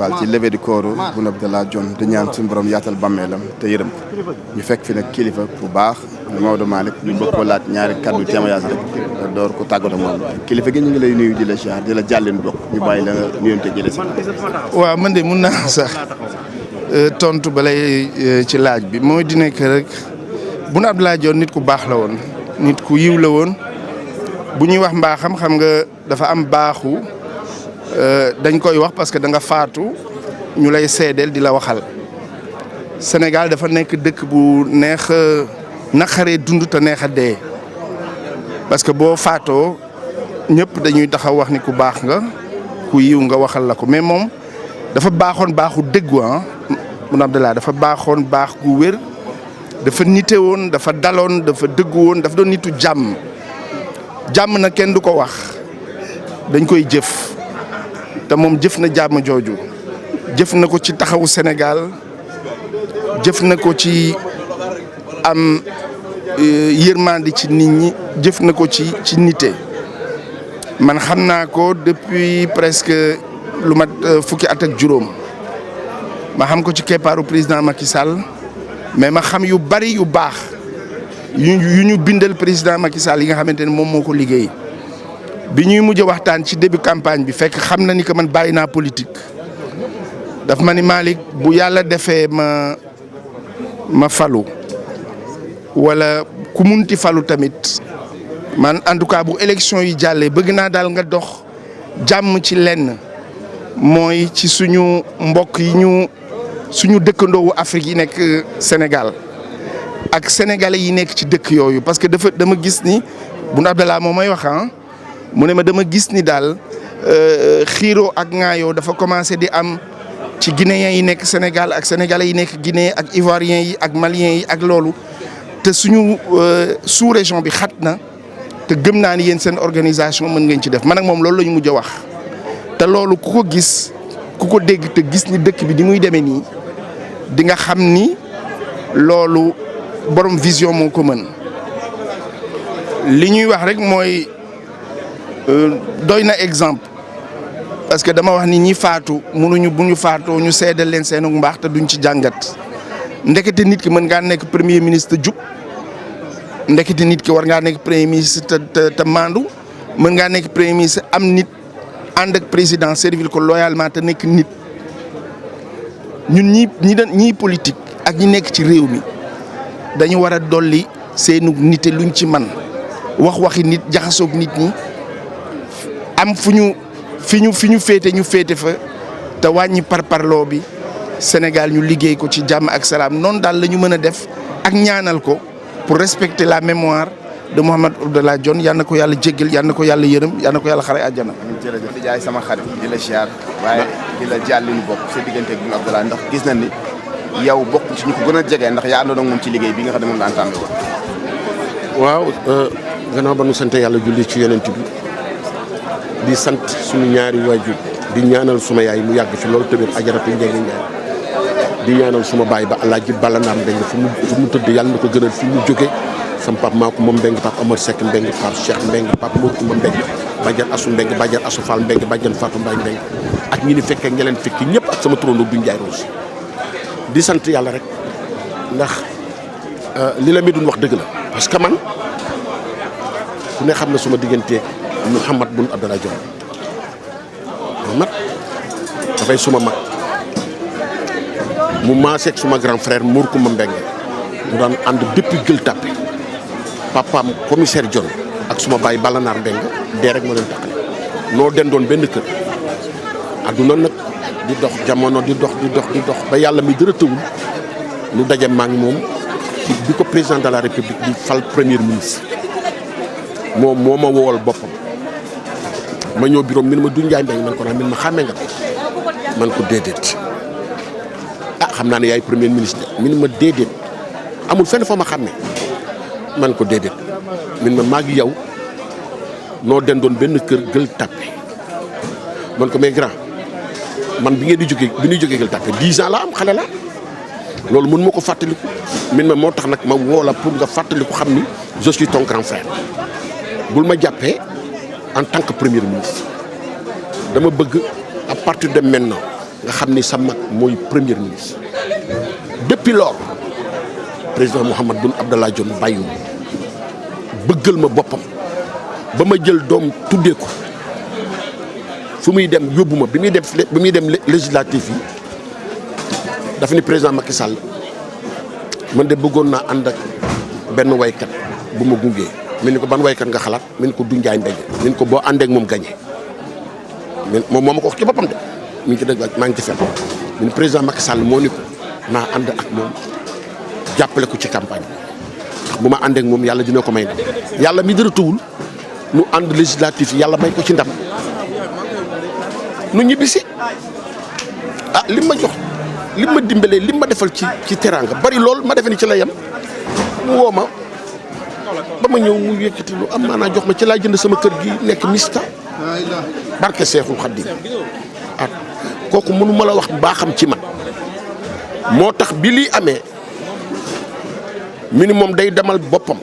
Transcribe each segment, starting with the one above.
Fall ci levée du corps Boun Abdallah Dionne di ñaan suñu borom yaatal bàmmeelam te yërëm ñu fekk fi nag kilifa bu baax Maodo Malick ñu bëgg ko laaj ñaari kaddu témoignage rek door ko tàggatoo moom kilifa gi ñu ngi lay nuyu di la ziar di la jàllin bokk ñu bàyyi la nga nuyonte jële si. waaw man de mun naa sax tontu balay ci laaj bi mooy di nekk rek Boun Abdallah Dionne nit ku baax la woon nit ku yiw la woon bu ñuy wax mbaaxam xam nga dafa am baaxu. dañ koy wax parce que da nga faatu ñu lay seedeel di la waxal Sénégal dafa nekk dëkk bu neex naqaree dund te neex a dee parce que boo faatoo ñëpp dañuy taxaw wax ni ku baax nga ku yiw nga waxal la ko mais moom dafa baaxoon baaxu dëggu Boun Abdallah dafa baaxoon baax gu wér dafa nite woon dafa daloon dafa dëggu woon dafa doon nitu jàmm jàmm na kenn du ko wax dañ koy jëf. te moom jëf na jàmm jooju jëf na ko ci taxawu Sénégal jëf na ko ci am yërmandi ci nit ñi jëf na ko ci nite man xam naa ko depuis presque lu mat fukki at ak juróom ma xam ko ci keppaaru président Macky Sall mais ma xam yu bari yu baax yu ñu bindal président Macky Sall yi nga xamante ne moom moo ko liggéey. bi ñuy mujj waxtaan ci début campagne bi fekk xam na ni que man bàyyi naa politique daf ma ni Malick bu yàlla defee ma falu wala ku munti falu tamit man en tout cas bu élection yi jàllee bëgg naa daal nga dox jàmm ci lenn mooy ci suñu mbokk yi suñu dëkkandoowu Afrique yi nekk Sénégal ak sénégalais yi nekk ci dëkk yooyu parce que dama gis ni Boun Abdallah moo may wax mu ne ma dama gis ni daal xiiroo ak ŋaayoo dafa commencé di am ci guinéens yi nekk Sénégal ak sénégalais yi nekk Guinée ak ivoiriens yi ak maliens yi ak loolu te suñu sous-région bi xat na te gëm naa ni yéen seen organisation mën ngeen ci def man ak moom loolu la ñu mujj a wax. te loolu ku ko gis ku ko dégg te gis ni dëkk bi di muy demee nii di nga xam ni loolu borom vision moo ko mën li ñuy wax rek mooy. doy na exemple parce que dama wax ni ñi faatu mënuñu bu ñu faatoo ñu seedal leen seenu mbaax te duñ ci jàngat ndekete nit ki mën ngaa nekk premier ministre jub ndekete nit ki war ngaa nekk premier ministre te maandu mën ngaa nekk premier ministre am nit ànd ak président servir ko loyalement te nekk nit ñun ñi politique ak ñi nekk ci réew mi dañu war a dolli seenu nite luñ ci man waxi nit jaxasoog nit ñi. am fi ñu féete ñu féete fa te wàññi parparloo bi Sénégal ñu liggéey ko ci jàmm ak salaam noonu daal la ñu mën a def ak ñaanal ko pour respecter la mémoire de Boun Abdallah Dionne yal na ko yàlla jéggal yal na ko yàlla yërëm yal na ko yàlla xare àjjana. jërëjëf di jaay sama xarit di la ziar waaye di la jàllin bokk sa diggante ak Boun Abdallah ndax gis nañ ni yow bokk ci ñu ko gën a jege ndax yaa àndoon ak moom ci liggéey bi nga xam ne moom la entendre woon. waaw gannaaw ba nu sant yàlla julli ci Yonent bi di sant suñu ñaari waajur di ñaanal suma yaay mu yàgg fi loolu tamit ajaratu Ndeye Ndiaye di ñaanal suma baay ba Alaaji Balla Naam Mbeng fu mu tëdd yàlla na ko gënal fi mu jóge sam pap maa ko moom Mbeng pap Amar Seck Mbeng pap Cheikh Mbeng pap Mor Kumba Mbeng bàjjan Asu Mbeng bàjjan Asu Fall Mbeng bàjjan Fatou Mbaye Mbeng ak ñi ni fekkee ña leen fekki ñëpp ak sama turandoo du Ndiaye Rose di sant yàlla rek ndax li la mi duñ wax dëgg la parce que man ku ne xam na suma diggante Mouhamad Boun Abdallah Dionne mag dafay suma mag mu maaseeg suma grand frère Mor Kumba Mbeng mu daan ànd depuis Gueule Tapée papaam commissaire Dionne ak suma baay Ballanaar Mbeng dee rek moo leen taxale noo dendoon benn kër adduna nag di dox jamono di dox ba yàlla mi dara tëwul nu daje maa ngi moom ci bi ko président de la république di fal premier ministre moom moo ma woowal boppam ma ñëw bureau mi ne ma du Ndiaye Mbengue man ko naan ma xàmmee nga man ko déedéet xam naa ne yaay premier ministre mi ne ma déedéet amul fenn fa ma xàmmee man ko déedéet min ma maa ngi yow noo dendoon benn kër Gueule Tapée man ko mais grand man bi ñuy jógee Gueule Tapée 10 ans la am xale la loolu mën ma ko fàttaliku min ma moo tax nag ma woo la pour nga fàttaliku xam ni je suis ton grand frère bul ma jàppee en tant que premier ministre dama bëgg à partir de maintenant nga xam ni sa mag mooy premier ministre depuis lors président Mahammed Boun Abdallah Dionne bàyyiwu bëggal ma boppam ba ma jël doom tuddee ko fu muy dem yóbbu ma bi muy dem législatif yi dafa ni président Macky Sall man de bëggoon naa ànd ak benn waykat bu ma gungee mel ni ko ban waykat nga xalaat mel ni ko du Njaay Mbége mel ni ko boo àndee ak moom gagné moom moo ma ko wax ci boppam de mi ngi ci dëgg maa ngi ci fen mel président Macky Sall moo ni ko naa ànd ak moom jàppale ko ci campagne bi bu ma àndee ak moom yàlla dina ko may ndam yàlla mi dara tuwul nu ànd législatif yi yàlla may ko ci ndam nu ñibbisi ah lim ma jox lim ma dimbalee lim ma defal ci teraanga bari lool ma defe ni ci la yem mu woo ma ba ma ñëw mu yëkkati lu am maanaa jox ma ci laa jënd sama kër gi nekk Mista barke Seexul Xaddim ah kooku mënu ma la wax baaxam ci man moo tax bi lii amee minimum day demal boppam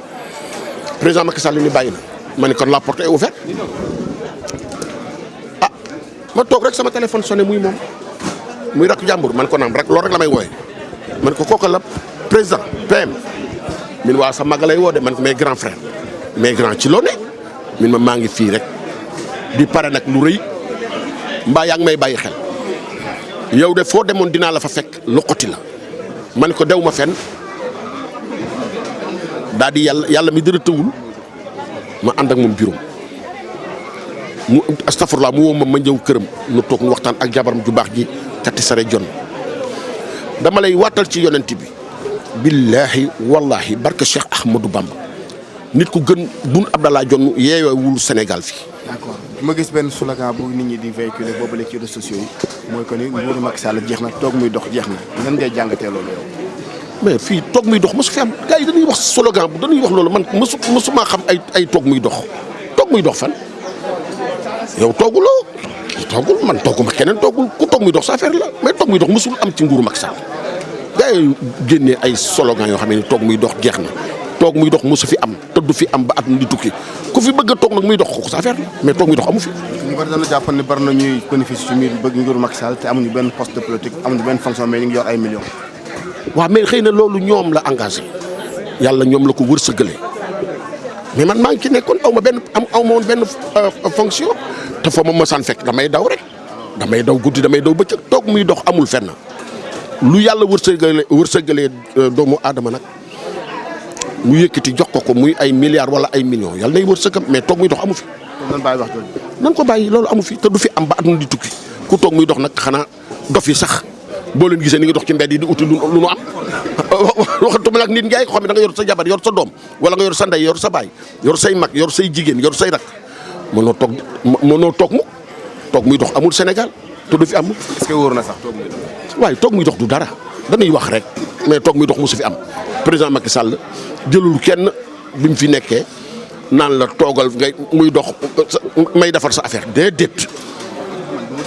président Macky Sall ni bàyyi na ma ne kon la porte est ouverte ah ma toog rek sama téléphone sonné muy moom muy rakk jàmbur man ko naam rek loolu rek la may wooye man ko kooku la président PM min waa sa mag lay woo de man ko mes grand frère mes grand ci loo ne min ma maa ngi fii rek di pare nag lu rëy mbaa yaa ngi may bàyyi xel yow de foo demoon dinaa la fa fekk loqoti la man ko dew ma fenn daal di yàlla mi dara tëwul ma ànd ak moom bureau mu astafurlaa mu woo ma ñëw këram nu toog nu waxtaan ak jabaram ju baax ji Kati Sare Dione dama lay waatal ci yonent bi billaahi wallaahi barke Cheikh Ahmadou Bamba nit ku gën Boun Abdallah Dionne yeewul Sénégal fii. d'accord ma gis benn slogan bu nit ñi di véhiculer boobule ci réseaux sociaux yi mooy que ni nguuru Macky Sall jeex na toog muy dox jeex na nan ngay jàngatee loolu yow. mais fii toog muy dox mosu fi am gars yi dañuy wax slogan bu dañuy wax loolu man mosuma xam ay toog muy dox fan yow tooguloo kii toogul man tooguma keneen toogul ku toog muy dox sa affaire la mais toog muy dox mosul am ci nguuru Macky Sall gars yi génnee ay slogan yoo xam ne toog muy dox jeex na toog muy dox mosu fi am te du fi am ba at mi di tukki ku fi bëgg a toog nag muy dox ko sa affaire la mais toog muy dox amu fi. ñu bari dañu jàpp ne bari na ñuy bénéfice ci mbir bëgg nguuru Macky Sall te amuñu benn poste de politique amuñu benn fonction mais ñu ngi yor ay millions. waaw mais xëy na loolu ñoom la engagé yàlla ñoom la ko wërsëgale mais man maa ngi ci nekkoon aw ma woon benn fonction te fa ma mësaan fekk damay daw rek damay daw guddi damay daw bëccëg toog muy dox amul fenn lu yàlla wërsëgalee doomu aadama nag mu yëkkati jox ko muy ay milliards wala ay millions yàlla nay wërsëgam mais toog muy dox amu fi. nan bàyyi wax jooju. nan ko bàyyi loolu amu fi te du fi am ba at mu di tukki ku toog muy dox nag xanaa dof yi sax. boo leen gisee ni ngi dox ci mbedd yi di uti lu nu am waxatuma nag nit njaay ko xam ne da nga yor sa jabar yor sa doom wala nga yor sa ndey yor sa baay yor say mag yor say jigéen yor say rak mënoo toog mu toog muy dox amul Sénégal te du fi am. est-ce que wóor na sax toog muy dox. waaye toog muy dox du dara dañuy wax rek mais toog muy dox mosu fi am président Macky Sall jëlul kenn bi mu fi nekkee naan la toogal ngay muy dox may defar sa affaire déedéet.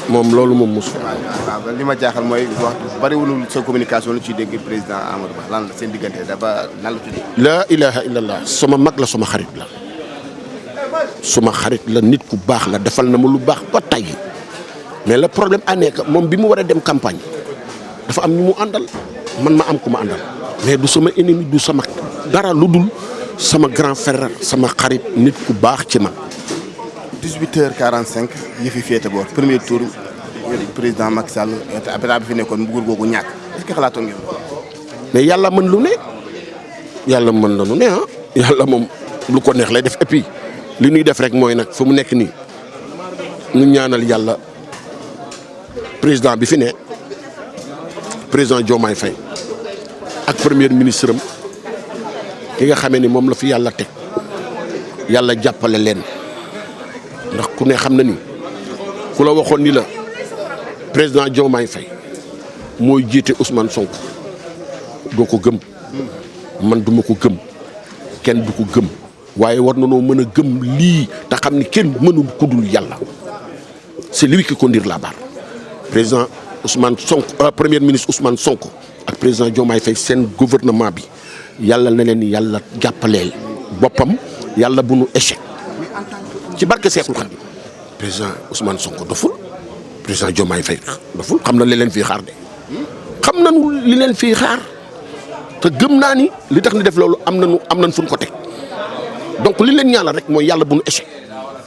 moom loolu moom mosu. waaw li ma jaaxal mooy wax bariwul sa communication lu ciy dégg président Amadou Ba lan la seen diggante dafa lan la tuddee. laa ilaha illallah sama mag la sama xarit la suma xarit la nit ku baax la defal na ma lu baax ba tey mais le problème a nekk moom bi mu war a dem campagne dafa am ñu mu àndal man ma am ku ma àndal mais du sama ennemi du sama dara lu dul sama grand frère sama xarit nit ku baax ci man. 18h45 yëfi féete boor premier tour président Macky Sall état bi fi nekkoon nguur googu ñàkk est-ce que xalaatoon ngeen. mais yàlla mën lu ne yàlla mën na lu ne ah yàlla moom lu ko neex lay def et puis li ñuy def rek mooy nag fu mu nekk nii ñu ñaanal yàlla président bi fi ne président Diomaye Faye ak premier ministre am ki nga xamee ni moom la fi yàlla teg yàlla jàppale leen. ndax ku ne xam na ni ku la waxoon ni la président Diomaye Faye mooy jiite Ousmane Sonko doo ko gëm man duma ko gëm kenn du ko gëm waaye war na noo mën a gëm lii te xam ni kenn mënul kudul yàlla c'est lui qui conduit la barre président Ousmane Sonko premier ministre Ousmane Sonko ak président Diomaye Faye seen gouvernement bi yàlla na leen yàlla jàppaleel boppam yàlla bu nu échec ci barke Seexul Xadiim président Ousmane Sonko doful président Diomaye Faye daful xam na li leen fii xaar de xam nañu li leen fii xaar te gëm naa ni li tax ni def loolu am nañ fu ñu ko teg donc li leen ñaanal rek mooy yàlla bu nu échec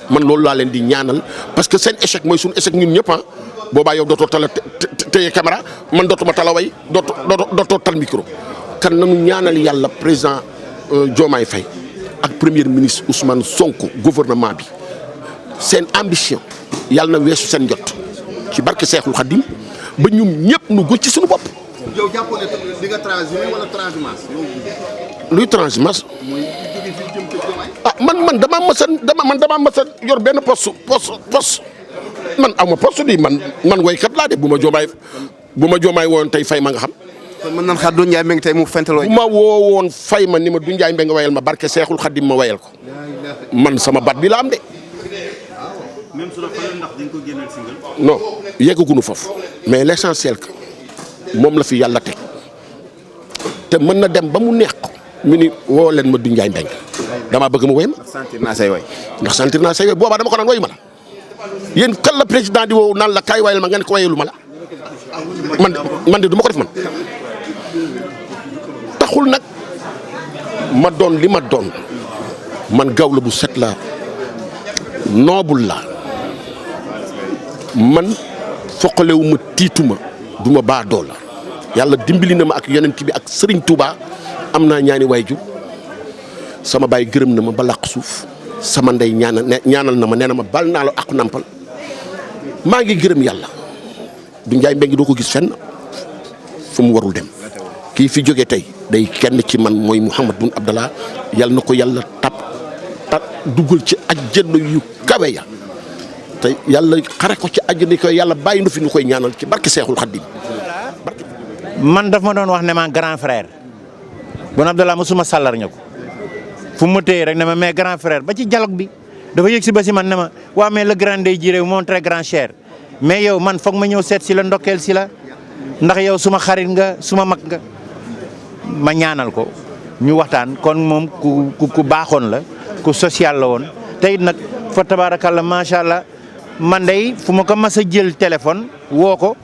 man loolu laa leen di ñaanal parce que seen échec mooy suñu échec ñun ñëpp ah boobaa yow dootoo tala téye caméra man dootuma tala way dootoo tal micro kan nañu ñaanal yàlla président Diomaye Faye ak premier ministre Ousmane Sonko gouvernement bi seen ambition yàlla na weesu seen jot ci barke Seexul Xadim ba ñun ñëpp nu gën ci suñu bopp. yow jàppoon ne di nga transhumé wala transhumance. luy transhumance. man damaa mës a yor benn poste man aw ma poste bi man waykat laa de bu ma Diomaye woon tey fay ma nga xam. kon mën nan xaar Doudou Ndiaye Mbengue tey mu fentaloo. bu ma woowoon fay ma ni ma Doudou Ndiaye Mbengue wayal ma barke Seexul Xadim ma wayal ko man sama bat bi la am de. même su la falal ndax dañ ko génneel single. non yeggaguñu foofu mais l'essentiel que moom la fi yàlla teg te mën na dem ba mu neex ko mu ni woo leen ma Doudou Ndiaye Mbengue damaa bëgg mu woy ma. sentir naa say way. ndax sentir naa say way boobaa dama ko naan woyu ma la yéen kan la président di woo naan la kaay wayal ma ngeen ko wayalu ma la man de du ma ko def man. taxul nag ma doon li ma doon man gawla bu set la noobul la man foqalewu ma tiituma du ma baadoo la yàlla dimbali na ma ak yonent bi ak Serigne Touba am naa ñaani waajur sama baay gërëm na ma ba làq suuf sama ndey ñaanal na ma nee na ma bal naa la aqu nampal maa ngi gërëm yàlla du Ndiaye Mbengue doo ko gis fenn fu mu warul dem kii fi jóge tey day kenn ci man mooy Mouhamed Boun Abdallah yàlla na ko yàlla tap dugal ci àjjana yu kawe ya te yàlla xare ko ci àjjana ko yàlla bàyyi nu fi ñu koy ñaanal ci barke Seexul Xaddim. man daf ma doon wax ne ma grand frère Boun Abdallah mosuma sàllar ña ko fu mu ma téye rek ne ma mais grand frère ba ci dialogue bi dafa yëg si ba si man ne ma waa mais le grand day ji réew mon très grand cher mais yow man foog ma ñëw seet si la ndokkeel si la ndax yow suma xarit nga suma mag nga ma ñaanal ko ñu waxtaan kon moom ku baaxoon la ku social la woon te it nag fa tabaarakalla macha allah man day fu ma ko mas a jël téléphone woo ko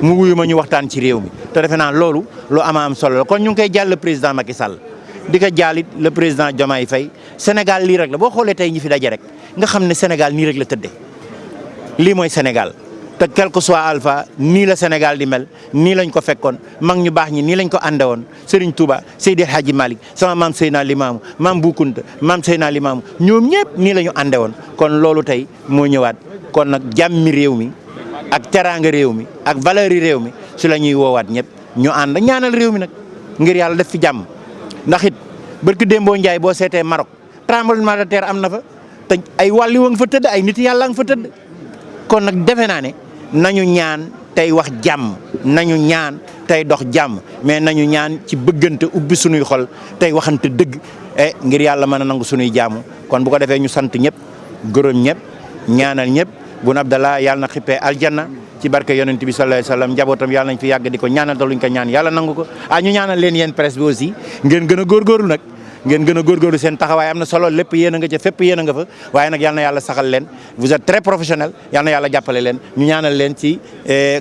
mu wuyu ma ñu waxtaan ci réew mi te defe naa loolu lu am solo la kon ñu ngi koy jàll le président Macky Sall di ko jàllit le président Diomaye Faye Sénégal lii rek la boo xoolee tey ñi fi daje rek nga xam ne Sénégal nii rek la tëddee lii mooy Sénégal te quel que soit alpha nii la Sénégal di mel nii lañ ko fekkoon mag ñu baax ñi nii lañ ko àndewoon Serigne Touba Seydi El Hadji Malick sama maam Seydina Limamou maam Bou Kounta maam Seydina Limamou ñoom ñëpp nii la ñu àndewoon kon loolu tey moo ñëwaat kon nag jàmmi réew mi ak teraanga réew mi ak valeur yi réew mi si la ñuy woowaat ñëpp ñu ànd ñaanal réew mi nag ngir yàlla def fi jàmm ndax it barki Dembo Ndiaye boo seetee Maroc tremblement de terre am na fa te ay wàllu wa nga fa tëdd ay nit yàlla nga fa tëdd kon nag defe naa ne nañu ñaan tey wax jàmm nañu ñaan tey dox jàmm mais nañu ñaan ci bëggante ubbi sunuy xol tey waxante dëgg ngir yàlla mën a nangu sunuy jàmm kon bu ko defee ñu sant ñëpp gërëm ñëpp ñaanal ñëpp Boun Abdallah yàlla na xippee aljanna ci barke yonent bi sallallahu alayhi wasallam njabootam yàlla nañ fi yàgg di ko ñaanal te luñ ko ñaan yàlla nangu ko ñu ñaanal leen yéen presse bi aussi ngeen gën a góorgóorlu nag ngeen gën a góorgóorlu seen taxawaay am na solo lépp yéen a nga ca fépp yéen a nga fa waaye nag yal na yàlla saxal leen vous êtes très professionnel yal na yàlla jàppale leen ñu ñaanal leen ci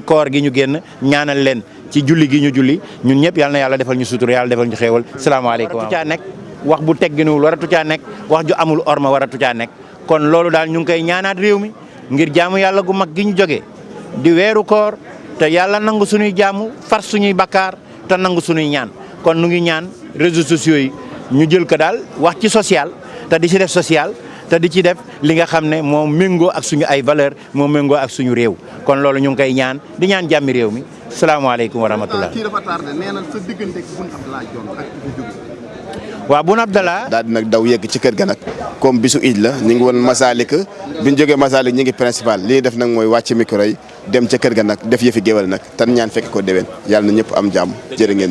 koor gi ñu génn ñaanal leen ci julli gi ñu julli ñun ñëpp yal na yàlla defal ñu sutur yàlla defal ñu xéewal salaamaaleykum. waratu caa nekk wax bu tegginuwul waratu caa nekk wax ju amul orma waratu caa nekk kon loolu daal ñu ngi koy ñaanaat réew mi ngir jaamu yàlla gu mag gi ñu jógee di weeru koor te yàlla nangu suñuy jaamu far suñuy bakkaar te nangu suñuy ñaan kon nu ngi ñaan réseaux sociaux yi ñu jël ko daal wax ci social te di ci def social te di ci def li nga xam ne moo méngoo ak suñu ay valeur moo méngoo ak suñu réew kon loolu ñu ngi koy ñaan di ñaan jàmmi réew mi salaamaaleykum wa rahmatullah. kii dafa tardé nee na sa diggante ak Boun Abdallah Dionne ak fi jóge. waaw Boun Abdallah daal di nag daw yegg ci kër ga nag comme bisu ij la ñu ngi woon Masalik bi ñu jógee Masalik ñu ngi principal li def nag mooy wàcc micro yi dem ca kër ga nag def yëfi géwal nag tan ñaan fekk ko déwén yàlla na ñëpp am jàmm jërë ngeen